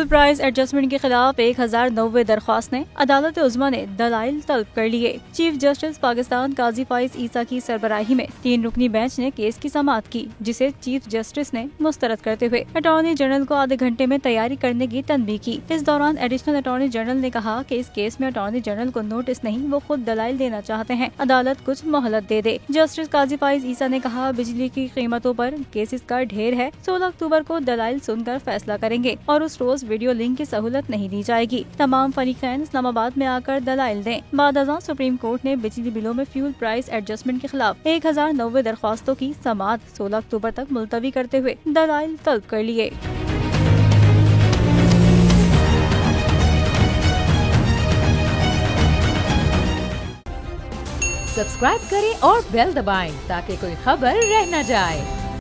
Fuel price adjustment के खिलाफ 1090 दरख्वास्त ने अदालत उज़्मा ने दलाइल तलब कर लिए। चीफ जस्टिस पाकिस्तान काजी फाइज ईसा की सरबराही में 3 रुकनी बेंच ने केस की समाअत की, जिसे चीफ जस्टिस ने मुस्तरद करते हुए अटॉर्नी जनरल को आधे घंटे में तैयारी करने की तनबीह की। इस दौरान एडिशनल अटॉर्नी जनरल ने कहा कि इस केस में अटॉर्नी जनरल को नोटिस नहीं, वो खुद दलाइल देना चाहते हैं, अदालत कुछ मोहलत दे दे। जस्टिस काजी फाइज ईसा ने कहा, बिजली की कीमतों पर केसेस का ढेर है, 16 अक्टूबर को दलाइल सुनकर फैसला करेंगे और उस रोज वीडियो लिंक की सहूलत नहीं दी जाएगी। तमाम फरीकैन इस्लामाबाद में आकर दलाइल दें। बाद अज़ां सुप्रीम कोर्ट ने बिजली बिलों में फ्यूल प्राइस एडजस्टमेंट के खिलाफ 1090 दरख्वास्तों की समाअत 16 अक्टूबर तक मुलतवी करते हुए दलाइल तलब कर लिए। सब्सक्राइब करें और बेल दबाएं ताकि कोई खबर रह न जाए।